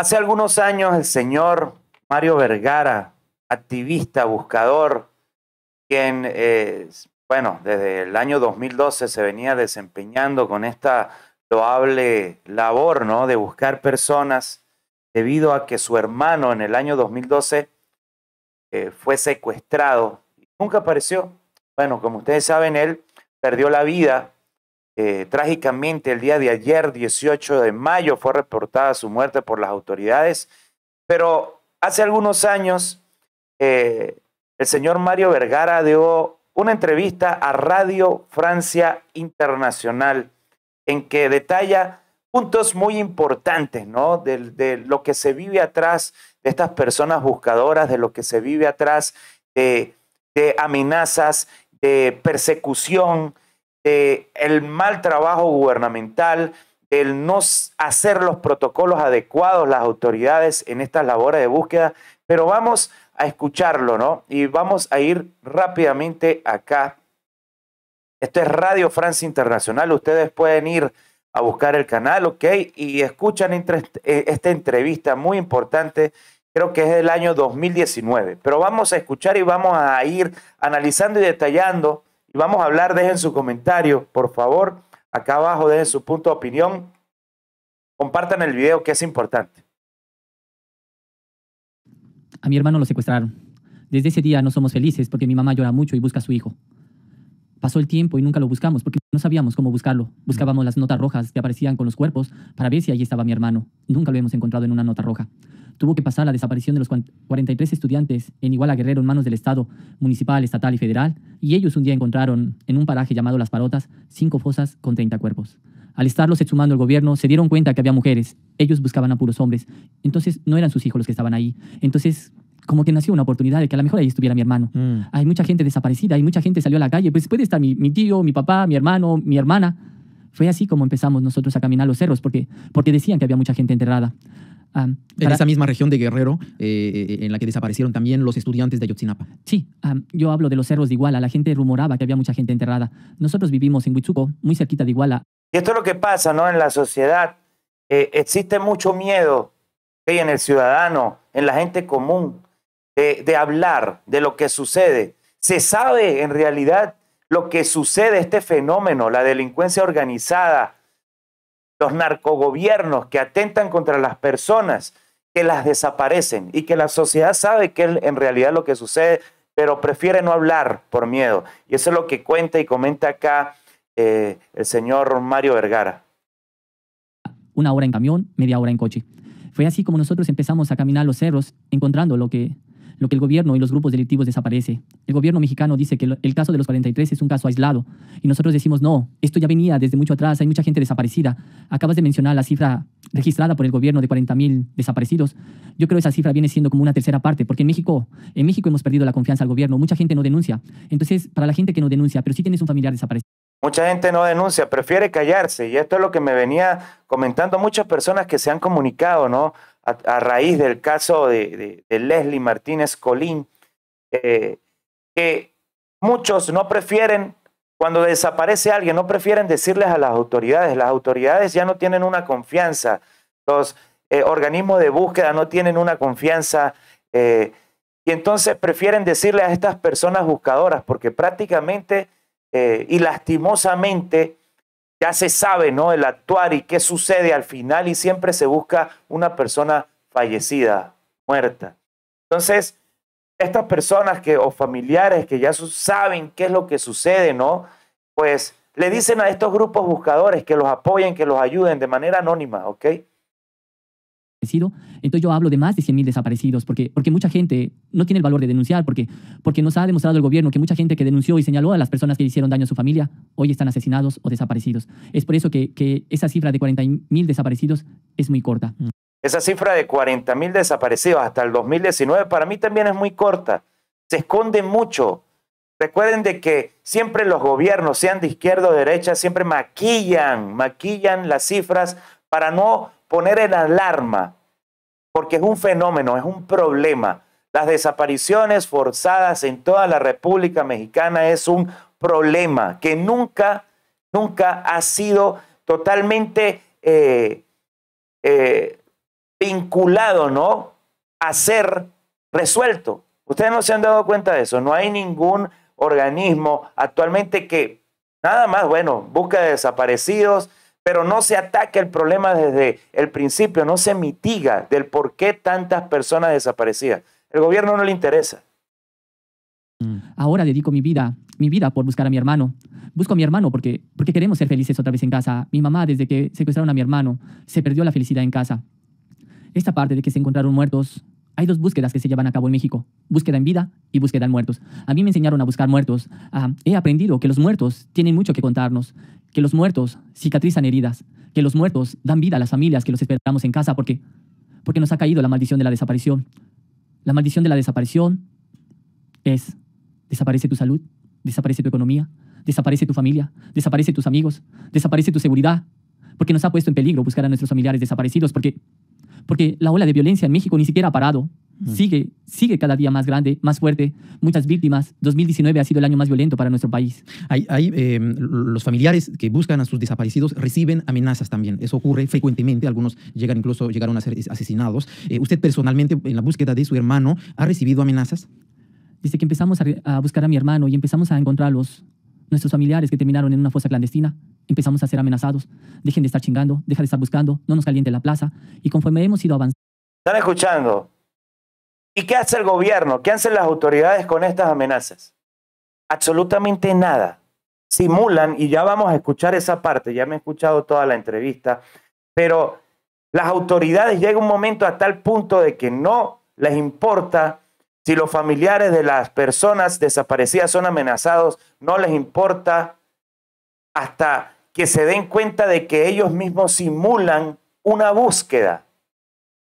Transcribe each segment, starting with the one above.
Hace algunos años el señor Mario Vergara, activista, buscador, quien, bueno, desde el año 2012 se venía desempeñando con esta loable labor, ¿no?, de buscar personas, debido a que su hermano en el año 2012 fue secuestrado y nunca apareció. Bueno, como ustedes saben, él perdió la vida trágicamente el día de ayer, 18 de mayo, fue reportada su muerte por las autoridades, pero hace algunos años el señor Mario Vergara dio una entrevista a Radio Francia Internacional en que detalla puntos muy importantes, ¿no?, de lo que se vive atrás de estas personas buscadoras, de lo que se vive atrás de amenazas, de persecución, el mal trabajo gubernamental, el no hacer los protocolos adecuados las autoridades en estas labores de búsqueda. Pero vamos a escucharlo, ¿no? Y vamos a ir rápidamente acá. Esto es Radio Francia Internacional. Ustedes pueden ir a buscar el canal, ¿ok? Y escuchan esta entrevista muy importante. Creo que es del año 2019. Pero vamos a escuchar y vamos a ir analizando y detallando. Y vamos a hablar, dejen su comentario, por favor. Acá abajo dejen su punto de opinión. Compartan el video, que es importante. A mi hermano lo secuestraron. Desde ese día no somos felices porque mi mamá llora mucho y busca a su hijo. Pasó el tiempo y nunca lo buscamos porque no sabíamos cómo buscarlo. Buscábamos las notas rojas que aparecían con los cuerpos para ver si allí estaba mi hermano. Nunca lo hemos encontrado en una nota roja. Tuvo que pasar la desaparición de los 43 estudiantes en Iguala Guerrero en manos del Estado municipal, estatal y federal, y ellos un día encontraron en un paraje llamado Las Parotas 5 fosas con 30 cuerpos. Al estarlos exhumando el gobierno, se dieron cuenta que había mujeres. Ellos buscaban a puros hombres. Entonces no eran sus hijos los que estaban ahí. Entonces como que nació una oportunidad de que a lo mejor ahí estuviera mi hermano. Hay mucha gente desaparecida, hay mucha gente salió a la calle, pues puede estar mi tío, mi papá, mi hermano, mi hermana. Fue así como empezamos nosotros a caminar los cerros, porque decían que había mucha gente enterrada. En esa misma región de Guerrero, en la que desaparecieron también los estudiantes de Ayotzinapa. Sí, yo hablo de los cerros de Iguala. La gente rumoraba que había mucha gente enterrada. Nosotros vivimos en Huitzuco, muy cerquita de Iguala. Y esto es lo que pasa, ¿no?, en la sociedad. Existe mucho miedo en el ciudadano, en la gente común, de hablar de lo que sucede. Se sabe en realidad lo que sucede, este fenómeno, la delincuencia organizada, los narcogobiernos que atentan contra las personas, que las desaparecen, y que la sociedad sabe que es en realidad lo que sucede, pero prefiere no hablar por miedo. Y eso es lo que cuenta y comenta acá el señor Mario Vergara. 1 hora en camión, media hora en coche. Fue así como nosotros empezamos a caminar los cerros, encontrando lo que el gobierno y los grupos delictivos desaparece. El gobierno mexicano dice que el caso de los 43 es un caso aislado. Y nosotros decimos, no, esto ya venía desde mucho atrás, hay mucha gente desaparecida. Acabas de mencionar la cifra registrada por el gobierno de 40,000 desaparecidos. Yo creo que esa cifra viene siendo como una tercera parte, porque en México hemos perdido la confianza al gobierno. Mucha gente no denuncia. Entonces, para la gente que no denuncia, pero sí tienes un familiar desaparecido. Mucha gente no denuncia, prefiere callarse. Y esto es lo que me venía comentando muchas personas que se han comunicado, ¿no?, a raíz del caso de Leslie Martínez Colín, que muchos no prefieren, cuando desaparece alguien, no prefieren decirles a las autoridades. Las autoridades ya no tienen una confianza, los organismos de búsqueda no tienen una confianza, y entonces prefieren decirle a estas personas buscadoras, porque prácticamente y lastimosamente ya se sabe, ¿no?, el actuar y qué sucede al final, y siempre se busca una persona fallecida, muerta. Entonces, estas personas o familiares que ya saben qué es lo que sucede, ¿no?, pues le dicen a estos grupos buscadores que los apoyen, que los ayuden de manera anónima, ¿ok? Entonces yo hablo de más de 100,000 desaparecidos, porque mucha gente no tiene el valor de denunciar, porque nos ha demostrado el gobierno que mucha gente que denunció y señaló a las personas que hicieron daño a su familia, hoy están asesinados o desaparecidos. Es por eso que esa cifra de 40,000 desaparecidos es muy corta. Esa cifra de 40,000 desaparecidos hasta el 2019 para mí también es muy corta. Se esconde mucho. Recuerden de que siempre los gobiernos, sean de izquierda o derecha, siempre maquillan las cifras para no poner en alarma, porque es un fenómeno, es un problema. Las desapariciones forzadas en toda la República Mexicana es un problema que nunca ha sido totalmente vinculado, ¿no?, a ser resuelto. Ustedes no se han dado cuenta de eso. No hay ningún organismo actualmente que nada más, bueno, busca de desaparecidos, pero no se ataca el problema desde el principio, no se mitiga del por qué tantas personas desaparecidas. El gobierno no le interesa. Ahora dedico mi vida por buscar a mi hermano. Busco a mi hermano porque queremos ser felices otra vez en casa. Mi mamá, desde que secuestraron a mi hermano, se perdió la felicidad en casa. Esta parte de que se encontraron muertos, hay dos búsquedas que se llevan a cabo en México: búsqueda en vida y búsqueda en muertos. A mí me enseñaron a buscar muertos. He aprendido que los muertos tienen mucho que contarnos, que los muertos cicatrizan heridas, que los muertos dan vida a las familias que los esperamos en casa porque nos ha caído la maldición de la desaparición. La maldición de la desaparición es: desaparece tu salud, desaparece tu economía, desaparece tu familia, desaparece tus amigos, desaparece tu seguridad, porque nos ha puesto en peligro buscar a nuestros familiares desaparecidos, porque la ola de violencia en México ni siquiera ha parado. Sigue cada día más grande, más fuerte, muchas víctimas. 2019 ha sido el año más violento para nuestro país. Los familiares que buscan a sus desaparecidos reciben amenazas también. Eso ocurre frecuentemente. Algunos llegaron a ser asesinados. ¿Usted personalmente, en la búsqueda de su hermano, ha recibido amenazas? Desde que empezamos a buscar a mi hermano y empezamos a encontrar nuestros familiares que terminaron en una fosa clandestina, empezamos a ser amenazados. Dejen de estar chingando, deja de estar buscando, no nos caliente la plaza. Y conforme hemos ido avanzando... ¿Están escuchando? ¿Y qué hace el gobierno? ¿Qué hacen las autoridades con estas amenazas? Absolutamente nada. Simulan, y ya vamos a escuchar esa parte, ya me he escuchado toda la entrevista, pero las autoridades llega un momento a tal punto de que no les importa si los familiares de las personas desaparecidas son amenazados, no les importa, hasta que se den cuenta de que ellos mismos simulan una búsqueda.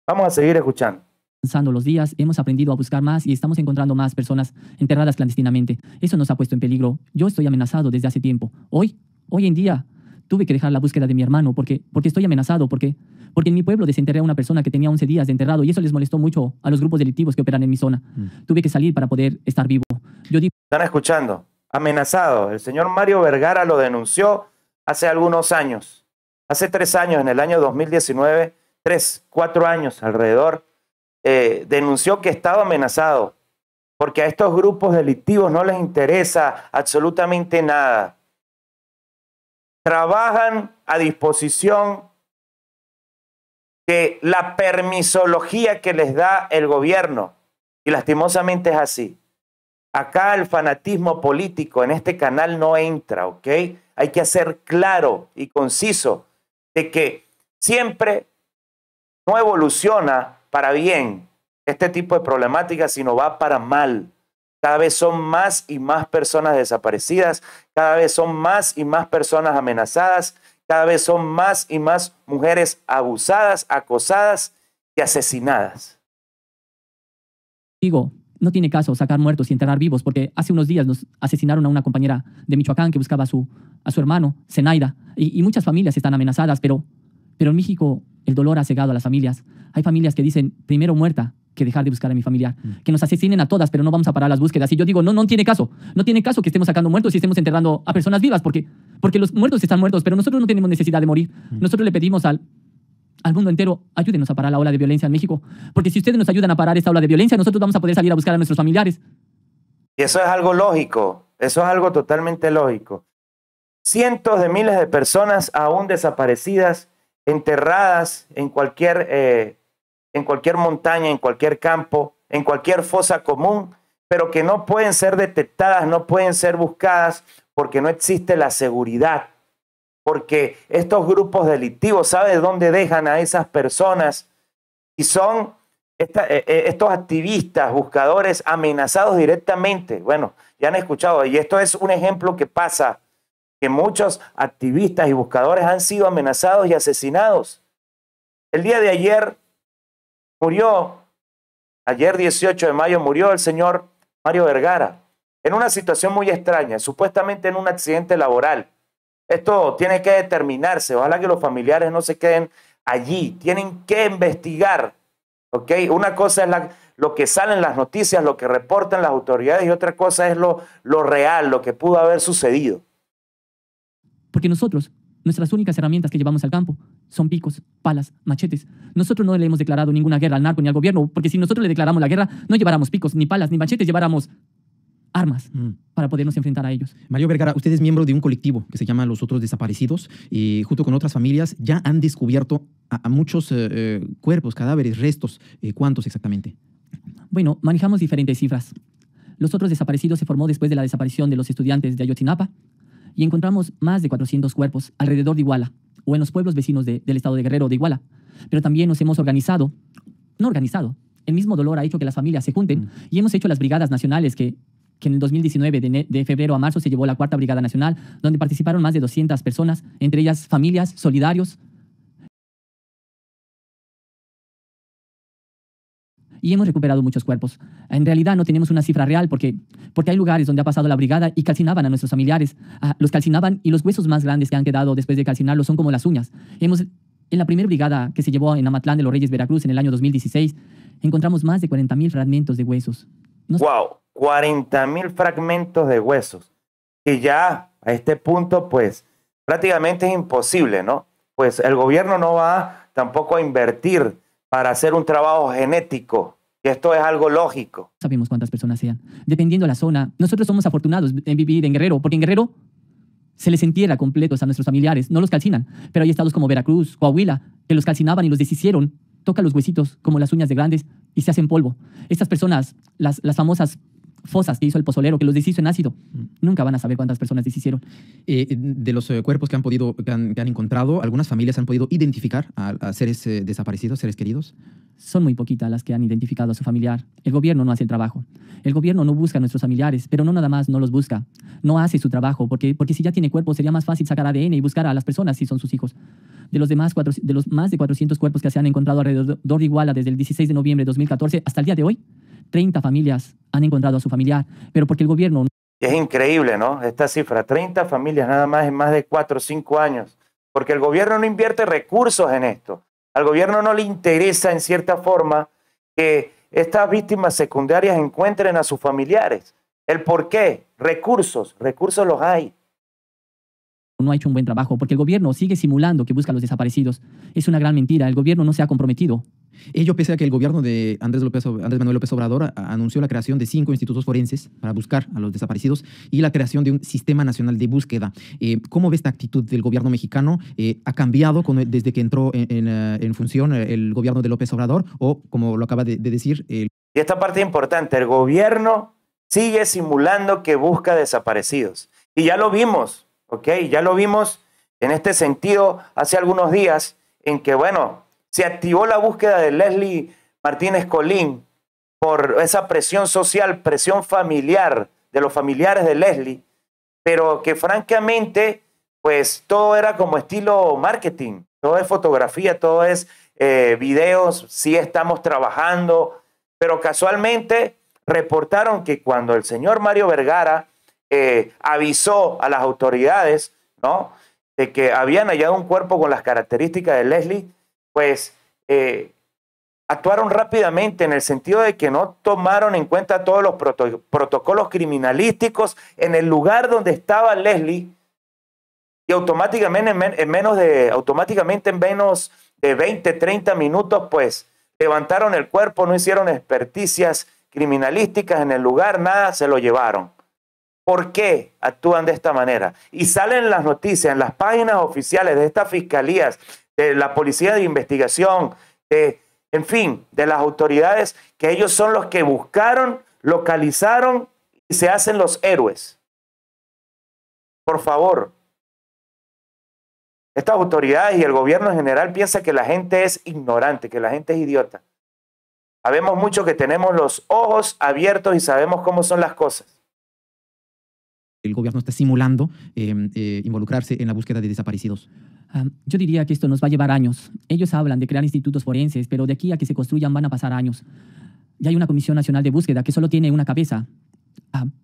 Vamos a seguir escuchando. Avanzando los días, hemos aprendido a buscar más y estamos encontrando más personas enterradas clandestinamente. Eso nos ha puesto en peligro. Yo estoy amenazado desde hace tiempo. Hoy en día, tuve que dejar la búsqueda de mi hermano porque estoy amenazado, porque en mi pueblo desenterré a una persona que tenía 11 días de enterrado y eso les molestó mucho a los grupos delictivos que operan en mi zona. Tuve que salir para poder estar vivo. ¿Están escuchando? Amenazado. El señor Mario Vergara lo denunció hace algunos años. Hace 3 años, en el año 2019, 4 años alrededor, denunció que estaba amenazado porque a estos grupos delictivos no les interesa absolutamente nada. Trabajan a disposición de la permisología que les da el gobierno. Y lastimosamente es así. Acá el fanatismo político en este canal no entra, ¿ok? Hay que ser claro y conciso de que siempre no evoluciona para bien este tipo de problemáticas, sino va para mal. Cada vez son más y más personas desaparecidas, cada vez son más y más personas amenazadas, cada vez son más y más mujeres abusadas, acosadas y asesinadas. Digo, no tiene caso sacar muertos y enterrar vivos, porque hace unos días nos asesinaron a una compañera de Michoacán que buscaba a su hermano, Zenaida, y muchas familias están amenazadas, pero en México el dolor ha cegado a las familias. Hay familias que dicen, primero muerta que dejar de buscar a mi familiar. Que nos asesinen a todas, pero no vamos a parar las búsquedas. Y yo digo, no tiene caso. No tiene caso que estemos sacando muertos y estemos enterrando a personas vivas, porque los muertos están muertos, pero nosotros no tenemos necesidad de morir. Nosotros le pedimos al mundo entero, ayúdenos a parar la ola de violencia en México, porque si ustedes nos ayudan a parar esta ola de violencia, nosotros vamos a poder salir a buscar a nuestros familiares. Y eso es algo lógico, eso es algo totalmente lógico. Cientos de miles de personas aún desaparecidas, enterradas en cualquier montaña, en cualquier campo, en cualquier fosa común, pero que no pueden ser detectadas, no pueden ser buscadas porque no existe la seguridad. Porque estos grupos delictivos, ¿sabe dónde dejan a esas personas? Y son estos activistas, buscadores amenazados directamente. Bueno, ya han escuchado, y esto es un ejemplo que pasa, que muchos activistas y buscadores han sido amenazados y asesinados. El día de ayer murió, ayer 18 de mayo, murió el señor Mario Vergara en una situación muy extraña, supuestamente en un accidente laboral. Esto tiene que determinarse, ojalá que los familiares no se queden allí, tienen que investigar, ¿ok? Una cosa es lo que sale en las noticias, lo que reportan las autoridades, y otra cosa es lo real, lo que pudo haber sucedido. Porque nosotros, nuestras únicas herramientas que llevamos al campo son picos, palas, machetes. Nosotros no le hemos declarado ninguna guerra al narco ni al gobierno, porque si nosotros le declaramos la guerra, no lleváramos picos, ni palas, ni machetes, lleváramos armas para podernos enfrentar a ellos. Mario Vergara, usted es miembro de un colectivo que se llama Los Otros Desaparecidos y junto con otras familias ya han descubierto a muchos cuerpos, cadáveres, restos. ¿Cuántos exactamente? Bueno, manejamos diferentes cifras. Los Otros Desaparecidos se formó después de la desaparición de los estudiantes de Ayotzinapa y encontramos más de 400 cuerpos alrededor de Iguala o en los pueblos vecinos del estado de Guerrero de Iguala. Pero también nos hemos organizado, el mismo dolor ha hecho que las familias se junten y hemos hecho las brigadas nacionales que en el 2019, de febrero a marzo, se llevó la 4ª Brigada Nacional, donde participaron más de 200 personas, entre ellas familias, solidarios. Y hemos recuperado muchos cuerpos. En realidad no tenemos una cifra real porque hay lugares donde ha pasado la brigada y calcinaban a nuestros familiares. Los calcinaban y los huesos más grandes que han quedado después de calcinarlos son como las uñas. En la primera brigada que se llevó en Amatlán de los Reyes, Veracruz, en el año 2016, encontramos más de 40,000 fragmentos de huesos. ¡Wow! 40,000 fragmentos de huesos. Y ya a este punto, pues, prácticamente es imposible, ¿no? Pues el gobierno no va tampoco a invertir para hacer un trabajo genético. Y esto es algo lógico. Sabemos cuántas personas sean. Dependiendo de la zona. Nosotros somos afortunados en vivir en Guerrero, porque en Guerrero se les entierra completos a nuestros familiares. No los calcinan. Pero hay estados como Veracruz, Coahuila, que los calcinaban y los deshicieron. Tocan los huesitos como las uñas de grandes y se hacen polvo. Estas personas, las famosas fosas que hizo el pozolero, que los deshizo en ácido, nunca van a saber cuántas personas deshicieron. De los cuerpos que han encontrado, ¿algunas familias han podido identificar a seres desaparecidos, seres queridos? Son muy poquitas las que han identificado a su familiar. El gobierno no hace el trabajo. El gobierno no busca a nuestros familiares, pero no nada más no los busca. No hace su trabajo, porque si ya tiene cuerpos sería más fácil sacar ADN y buscar a las personas si son sus hijos. De los más de 400 cuerpos que se han encontrado alrededor de Iguala desde el 16 de noviembre de 2014 hasta el día de hoy, 30 familias han encontrado a su familiar, pero porque el gobierno... Es increíble, ¿no? Esta cifra, 30 familias nada más en más de 4 o 5 años, porque el gobierno no invierte recursos en esto. Al gobierno no le interesa en cierta forma que estas víctimas secundarias encuentren a sus familiares. ¿El por qué? Recursos los hay. No ha hecho un buen trabajo porque el gobierno sigue simulando que busca a los desaparecidos. Es una gran mentira, el gobierno no se ha comprometido. Ello pese a que el gobierno de Andrés Manuel López Obrador anunció la creación de 5 institutos forenses para buscar a los desaparecidos y la creación de un sistema nacional de búsqueda. ¿Cómo ve esta actitud del gobierno mexicano? ¿Ha cambiado desde que entró en función el gobierno de López Obrador o, como lo acaba de decir... Y esta parte es importante, el gobierno sigue simulando que busca desaparecidos. Y ya lo vimos, ¿ok? Ya lo vimos en este sentido hace algunos días en que, bueno, se activó la búsqueda de Leslie Martínez Colín por esa presión social, presión familiar de los familiares de Leslie, pero que francamente, pues todo era como estilo marketing, todo es fotografía, todo es videos, sí estamos trabajando, pero casualmente reportaron que cuando el señor Mario Vergara avisó a las autoridades, ¿no?, de que habían hallado un cuerpo con las características de Leslie, pues actuaron rápidamente en el sentido de que no tomaron en cuenta todos los protocolos criminalísticos en el lugar donde estaba Leslie y automáticamente en menos de 20, 30 minutos pues levantaron el cuerpo, no hicieron experticias criminalísticas en el lugar, nada, se lo llevaron. ¿Por qué actúan de esta manera? Y salen las noticias en las páginas oficiales de estas fiscalías, de la policía de investigación, en fin, de las autoridades, que ellos son los que buscaron, localizaron y se hacen los héroes. Por favor, estas autoridades y el gobierno en general piensan que la gente es ignorante, que la gente es idiota. Sabemos mucho que tenemos los ojos abiertos y sabemos cómo son las cosas. El gobierno está simulando involucrarse en la búsqueda de desaparecidos. Yo diría que esto nos va a llevar años. Ellos hablan de crear institutos forenses, pero de aquí a que se construyan van a pasar años. Ya hay una Comisión Nacional de Búsqueda que solo tiene una cabeza.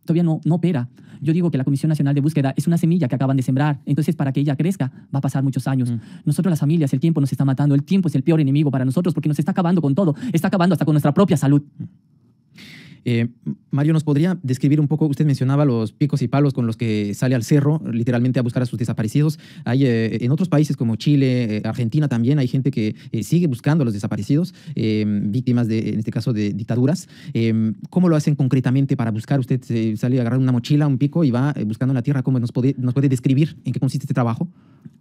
Todavía no opera. Yo digo que la Comisión Nacional de Búsqueda es una semilla que acaban de sembrar. Entonces, para que ella crezca, va a pasar muchos años. Nosotros, las familias, el tiempo nos está matando. El tiempo es el peor enemigo para nosotros porque nos está acabando con todo. Está acabando hasta con nuestra propia salud. Mario, ¿nos podría describir un poco? Usted mencionaba los picos y palos con los que sale al cerro, literalmente a buscar a sus desaparecidos. Hay, en otros países como Chile, Argentina también, hay gente que sigue buscando a los desaparecidos, víctimas de, en este caso, de dictaduras. ¿Cómo lo hacen concretamente para buscar? Usted sale a agarrar una mochila, un pico y va buscando en la tierra. ¿Cómo nos puede describir en qué consiste este trabajo?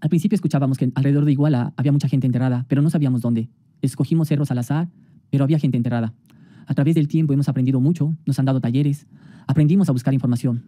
Al principio escuchábamos que alrededor de Iguala había mucha gente enterrada, pero no sabíamos dónde. Escogimos cerros al azar, pero había gente enterrada. A través del tiempo hemos aprendido mucho, nos han dado talleres, aprendimos a buscar información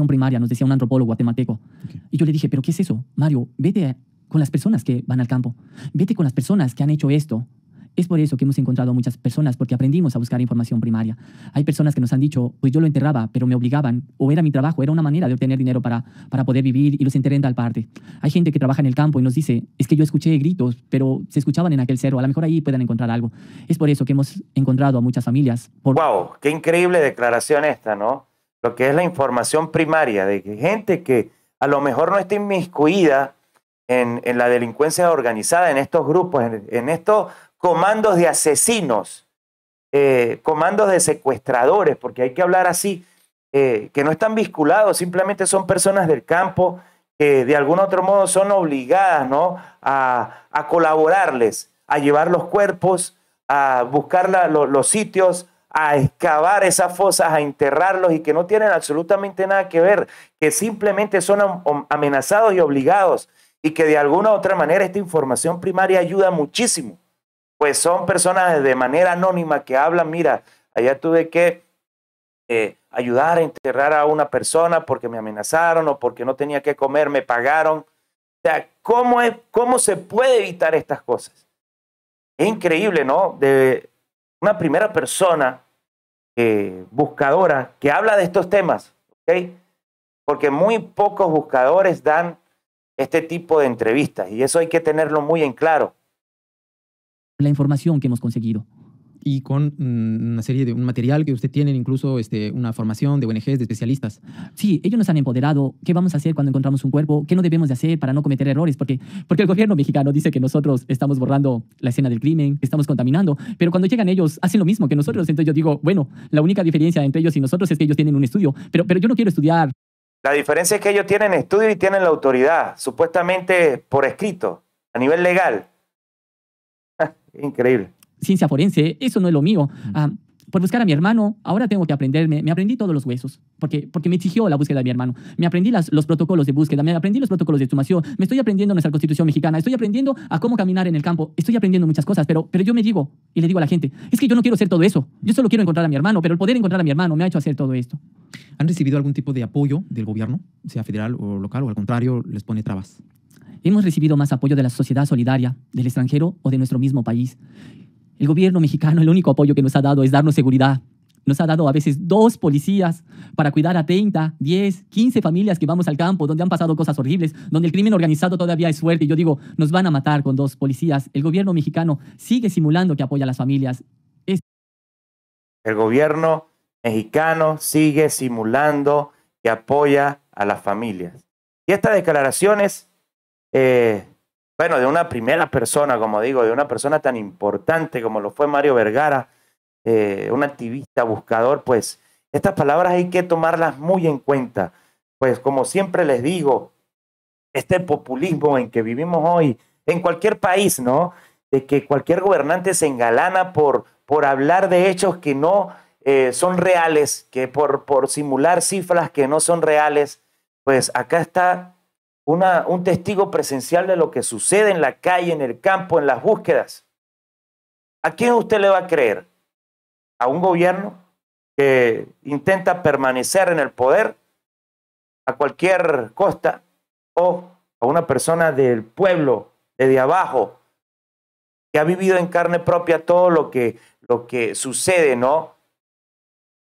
primaria, nos decía un antropólogo guatemalteco. Okay. Y yo le dije, ¿pero qué es eso? Mario, vete con las personas que van al campo, vete con las personas que han hecho esto. Es por eso que hemos encontrado a muchas personas, porque aprendimos a buscar información primaria. Hay personas que nos han dicho, pues yo lo enterraba, pero me obligaban, o era mi trabajo, era una manera de obtener dinero para poder vivir, y los enterré en tal parte. Hay gente que trabaja en el campo y nos dice, es que yo escuché gritos, pero se escuchaban en aquel cerro, a lo mejor ahí puedan encontrar algo. Es por eso que hemos encontrado a muchas familias. ¡Wow! ¡Qué increíble declaración esta!, ¿no? Lo que es la información primaria, de que gente que a lo mejor no está inmiscuida en la delincuencia organizada, en estos grupos, en estos comandos de asesinos, comandos de secuestradores, porque hay que hablar así, que no están vinculados, simplemente son personas del campo que de algún otro modo son obligadas, ¿no?, a colaborarles, a llevar los cuerpos, a buscar los sitios, a excavar esas fosas, a enterrarlos, y que no tienen absolutamente nada que ver, que simplemente son amenazados y obligados, y que de alguna u otra manera esta información primaria ayuda muchísimo. Pues son personas de manera anónima que hablan, mira, allá tuve que ayudar a enterrar a una persona porque me amenazaron o porque no tenía que comer, me pagaron. O sea, ¿cómo se puede evitar estas cosas? Es increíble, ¿no? De una primera persona buscadora que habla de estos temas, ¿ok? Porque muy pocos buscadores dan este tipo de entrevistas, y eso hay que tenerlo muy en claro. La información que hemos conseguido. Y con una serie de un material que usted tiene, incluso una formación de ONGs, de especialistas. Sí, ellos nos han empoderado. ¿Qué vamos a hacer cuando encontramos un cuerpo? ¿Qué no debemos de hacer para no cometer errores? Porque el gobierno mexicano dice que nosotros estamos borrando la escena del crimen, que estamos contaminando, pero cuando llegan ellos hacen lo mismo que nosotros. Entonces yo digo, bueno, la única diferencia entre ellos y nosotros es que ellos tienen un estudio, pero yo no quiero estudiar. La diferencia es que ellos tienen estudio y tienen la autoridad, supuestamente por escrito, a nivel legal. Increíble. Ciencia forense, eso no es lo mío. Por buscar a mi hermano, ahora tengo que aprenderme. Me aprendí todos los huesos, porque me exigió la búsqueda de mi hermano. Me aprendí los protocolos de búsqueda, me aprendí los protocolos de exhumación, me estoy aprendiendo nuestra Constitución mexicana, estoy aprendiendo a cómo caminar en el campo, estoy aprendiendo muchas cosas, pero yo me digo, y le digo a la gente, es que yo no quiero hacer todo eso, yo solo quiero encontrar a mi hermano, pero el poder encontrar a mi hermano me ha hecho hacer todo esto. ¿Han recibido algún tipo de apoyo del gobierno, sea federal o local, o al contrario, les pone trabas? Hemos recibido más apoyo de la sociedad solidaria, del extranjero o de nuestro mismo país. El gobierno mexicano, el único apoyo que nos ha dado es darnos seguridad. Nos ha dado a veces 2 policías para cuidar a 30, 10, 15 familias que vamos al campo, donde han pasado cosas horribles, donde el crimen organizado todavía es fuerte. Y yo digo, nos van a matar con 2 policías. El gobierno mexicano sigue simulando que apoya a las familias. El gobierno mexicano sigue simulando que apoya a las familias. Y estas declaraciones, bueno, de una primera persona, como digo, de una persona tan importante como lo fue Mario Vergara, un activista, buscador, pues estas palabras hay que tomarlas muy en cuenta. Pues como siempre les digo, este populismo en que vivimos hoy, en cualquier país, ¿no? De que cualquier gobernante se engalana por hablar de hechos que no son reales, que por simular cifras que no son reales. Pues acá está un testigo presencial de lo que sucede en la calle, en el campo, en las búsquedas. ¿A quién usted le va a creer? ¿A un gobierno que intenta permanecer en el poder a cualquier costa, o a una persona del pueblo, de abajo, que ha vivido en carne propia todo lo que sucede, ¿no?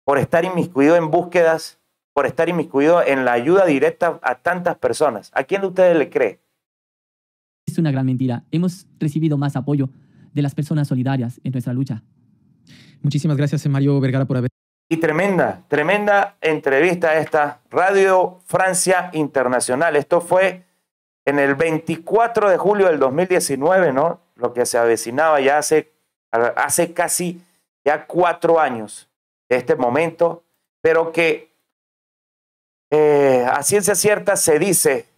Por estar inmiscuido en búsquedas, por estar inmiscuido en la ayuda directa a tantas personas? ¿A quién de ustedes le cree? Es una gran mentira. Hemos recibido más apoyo de las personas solidarias en nuestra lucha. Muchísimas gracias, Mario Vergara, por haber... Y tremenda entrevista esta. Radio Francia Internacional. Esto fue en el 24 de julio del 2019, ¿no? Lo que se avecinaba ya hace casi ya 4 años. de este momento, pero que a ciencia cierta se dice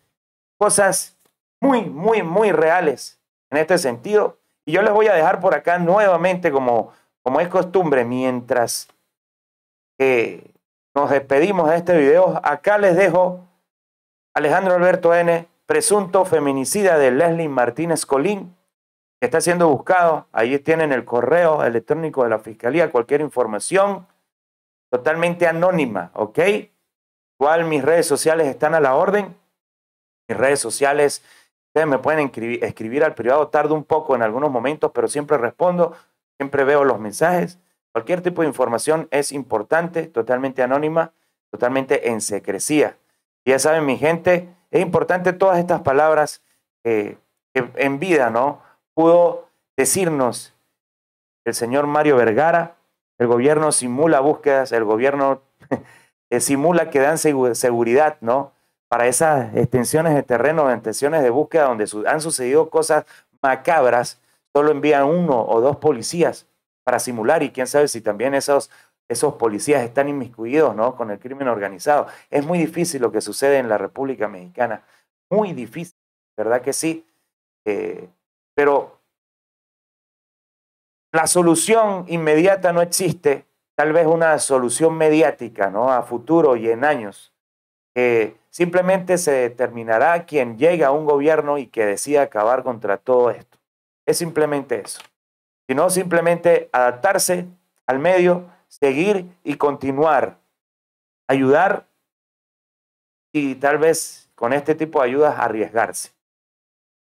cosas muy reales en este sentido. Y yo les voy a dejar por acá nuevamente, como es costumbre, mientras nos despedimos de este video, acá les dejo Alejandro Alberto N., presunto feminicida de Leslie Martínez Colín, que está siendo buscado. Ahí tienen el correo electrónico de la Fiscalía, cualquier información totalmente anónima, ¿ok? Igual mis redes sociales están a la orden. Mis redes sociales, ustedes me pueden escribir al privado, tardo un poco en algunos momentos, pero siempre respondo, siempre veo los mensajes. Cualquier tipo de información es importante, totalmente anónima, totalmente en secrecía. Y ya saben, mi gente, es importante todas estas palabras que en vida, ¿no?, pudo decirnos el señor Mario Vergara. El gobierno simula búsquedas, el gobierno simula que dan seguridad, ¿no?, para esas extensiones de terreno, extensiones de búsqueda donde han sucedido cosas macabras. Solo envían 1 o 2 policías para simular, y quién sabe si también esos policías están inmiscuidos, ¿no?, con el crimen organizado. Es muy difícil lo que sucede en la República Mexicana, muy difícil, ¿verdad que sí? Pero la solución inmediata no existe, tal vez una solución mediática, ¿no?, a futuro y en años. Simplemente se determinará quien llegue a un gobierno y que decida acabar contra todo esto. Es simplemente eso. Sino simplemente adaptarse al medio, seguir y continuar, ayudar, y tal vez con este tipo de ayudas arriesgarse.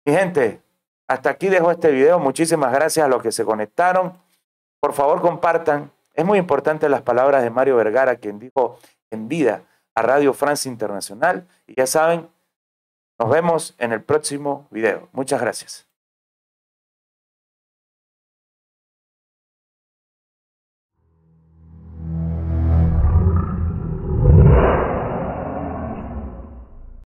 Mi gente, hasta aquí dejo este video. Muchísimas gracias a los que se conectaron. Por favor, compartan. Es muy importante las palabras de Mario Vergara, quien dijo en vida a Radio France Internacional. Y ya saben, nos vemos en el próximo video. Muchas gracias.